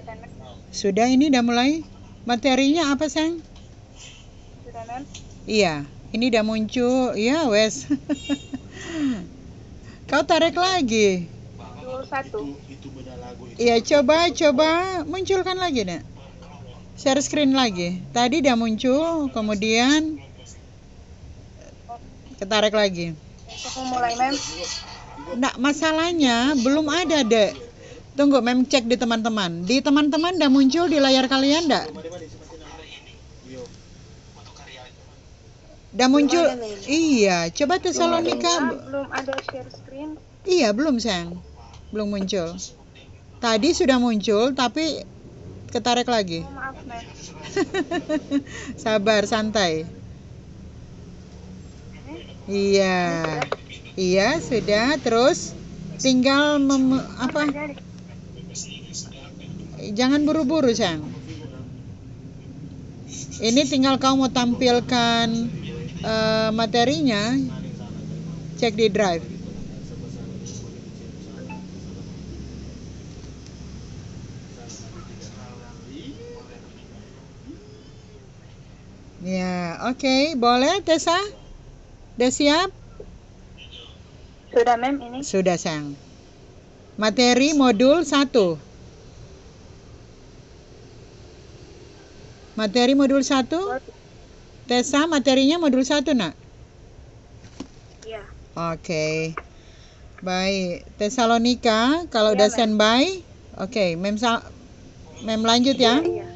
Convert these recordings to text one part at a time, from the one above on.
kan? Sudah, ini udah mulai. Materinya apa, sayang? Sudah, Mem. Iya, ini udah muncul. Iya, wes. Kau tarik lagi. Modul 1. Iya, coba munculkan lagi, Nak. Share screen lagi. Tadi udah muncul, kemudian ketarik lagi. Untuk memulai, Mem. Nah, masalahnya belum ada, Dek. Tunggu, Mem cek di teman-teman. Di teman-teman udah muncul di layar kalian, enggak? Udah muncul? Belum ada, Mem. Iya, coba Tesalonika. Belum ada share screen. Iya, belum, sayang. Belum muncul. Tadi sudah muncul, tapi ketarik lagi. Oh, maaf, Mem. Sabar, santai. Iya. Iya, sudah. Terus tinggal apa? Jangan buru-buru, sayang. Ini tinggal kamu mau tampilkan materinya, cek di drive. Ya, oke. Boleh, Tessa? Udah siap? Sudah, Mem, ini. Sudah, sayang. Materi modul 1. Materi modul 1. Tessa, materinya modul 1, Nak? Iya. Oke. Baik. Tesalonika, kalau Iya, udah Mem. standby. Oke, Mem lanjut ya. Iya.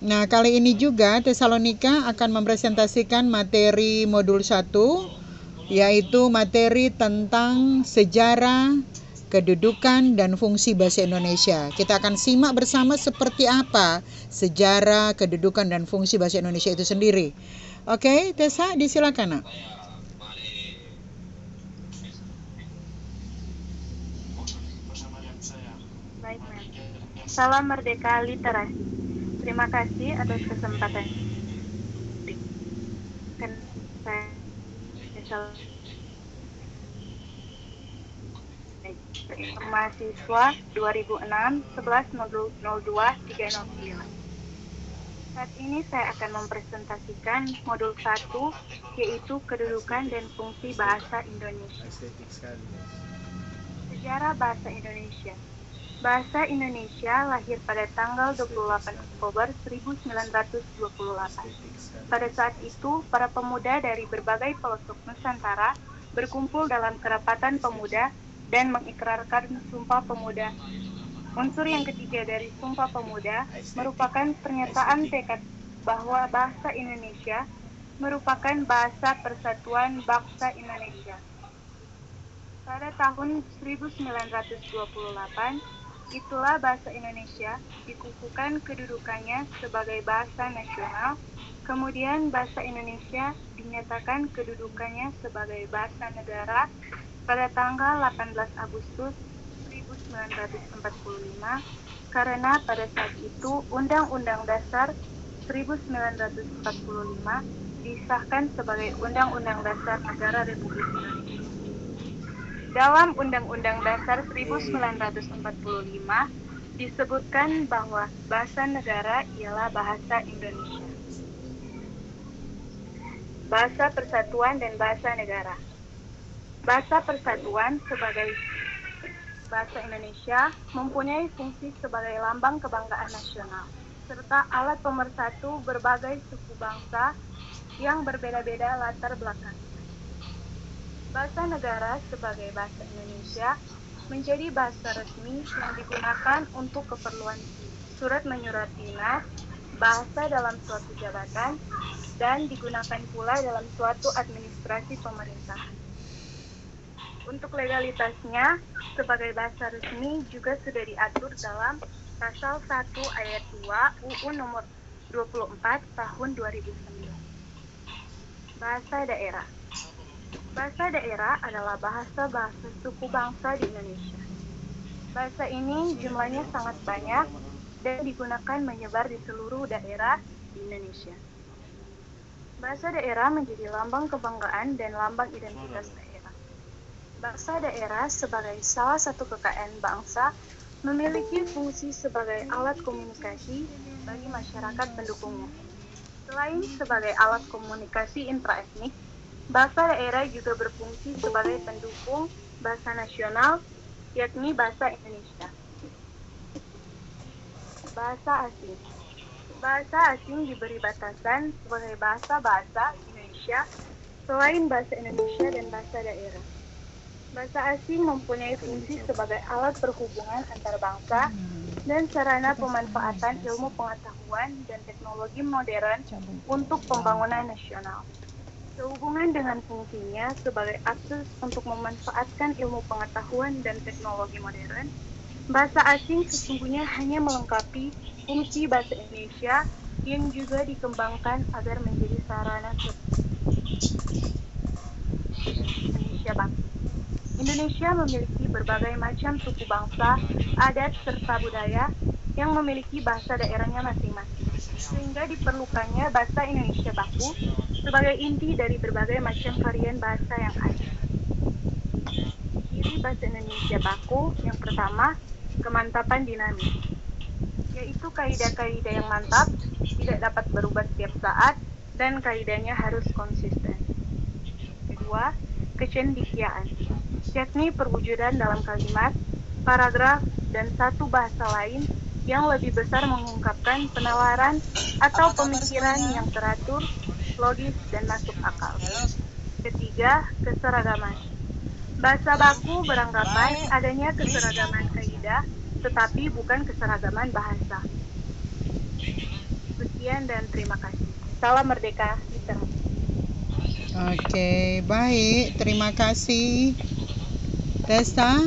Nah, kali ini juga Tesalonika akan mempresentasikan materi modul 1, yaitu materi tentang sejarah, kedudukan, dan fungsi bahasa Indonesia. Kita akan simak bersama seperti apa sejarah, kedudukan, dan fungsi bahasa Indonesia itu sendiri. Oke, Tessa, disilakan, Nak. Baik, Mem. Salam Merdeka Literasi. Terima kasih atas kesempatan. Mahasiswa 2006 1102 309. Saat ini saya akan mempresentasikan modul 1, yaitu kedudukan dan fungsi bahasa Indonesia. Sejarah bahasa Indonesia. Bahasa Indonesia lahir pada tanggal 28 Oktober 1928. Pada saat itu, para pemuda dari berbagai pelosok Nusantara berkumpul dalam kerapatan pemuda dan mengikrarkan Sumpah Pemuda. Unsur yang ketiga dari Sumpah Pemuda merupakan pernyataan tekad bahwa bahasa Indonesia merupakan bahasa persatuan bangsa Indonesia. Pada tahun 1928, itulah bahasa Indonesia dikukuhkan kedudukannya sebagai bahasa nasional, kemudian bahasa Indonesia dinyatakan kedudukannya sebagai bahasa negara pada tanggal 18 Agustus 1945, karena pada saat itu Undang-Undang Dasar 1945 disahkan sebagai Undang-Undang Dasar Negara Republik Indonesia. Dalam Undang-Undang Dasar 1945 disebutkan bahwa bahasa negara ialah bahasa Indonesia. Bahasa Persatuan dan Bahasa Negara. Bahasa Persatuan sebagai bahasa Indonesia mempunyai fungsi sebagai lambang kebanggaan nasional, serta alat pemersatu berbagai suku bangsa yang berbeda-beda latar belakang. Bahasa negara sebagai bahasa Indonesia menjadi bahasa resmi yang digunakan untuk keperluan surat menyurat dinas, bahasa dalam suatu jabatan, dan digunakan pula dalam suatu administrasi pemerintahan. Untuk legalitasnya, sebagai bahasa resmi juga sudah diatur dalam Pasal 1 Ayat 2 UU Nomor 24 Tahun 2009. Bahasa daerah. Bahasa daerah adalah bahasa-bahasa suku bangsa di Indonesia. Bahasa ini jumlahnya sangat banyak dan digunakan menyebar di seluruh daerah di Indonesia. Bahasa daerah menjadi lambang kebanggaan dan lambang identitas daerah. Bahasa daerah sebagai salah satu kekayaan bangsa memiliki fungsi sebagai alat komunikasi bagi masyarakat pendukungnya. Selain sebagai alat komunikasi intraetnik, bahasa daerah juga berfungsi sebagai pendukung bahasa nasional, yakni bahasa Indonesia. Bahasa asing. Bahasa asing diberi batasan sebagai bahasa-bahasa Indonesia selain bahasa Indonesia dan bahasa daerah. Bahasa asing mempunyai fungsi sebagai alat perhubungan antar bangsa dan sarana pemanfaatan ilmu pengetahuan dan teknologi modern untuk pembangunan nasional. Sehubungan dengan fungsinya sebagai akses untuk memanfaatkan ilmu pengetahuan dan teknologi modern, bahasa asing sesungguhnya hanya melengkapi fungsi bahasa Indonesia yang juga dikembangkan agar menjadi sarana Indonesia Bangsa. Indonesia memiliki berbagai macam suku bangsa, adat, serta budaya yang memiliki bahasa daerahnya masing-masing, sehingga diperlukannya bahasa Indonesia baku sebagai inti dari berbagai macam varian bahasa yang ada. Ciri bahasa Indonesia baku yang pertama, kemantapan dinamis, yaitu kaidah-kaidah yang mantap, tidak dapat berubah setiap saat, dan kaidahnya harus konsisten. Kedua, kecendikiaan, yakni perwujudan dalam kalimat, paragraf, dan satu bahasa lain yang lebih besar mengungkapkan penalaran atau pemikiran yang teratur, logis, dan masuk akal. Ketiga, keseragaman. Bahasa baku beranggapan adanya keseragaman kaidah, tetapi bukan keseragaman bahasa. Sekian dan terima kasih. Salam merdeka, literasi. Oke, baik. Terima kasih, Tessa.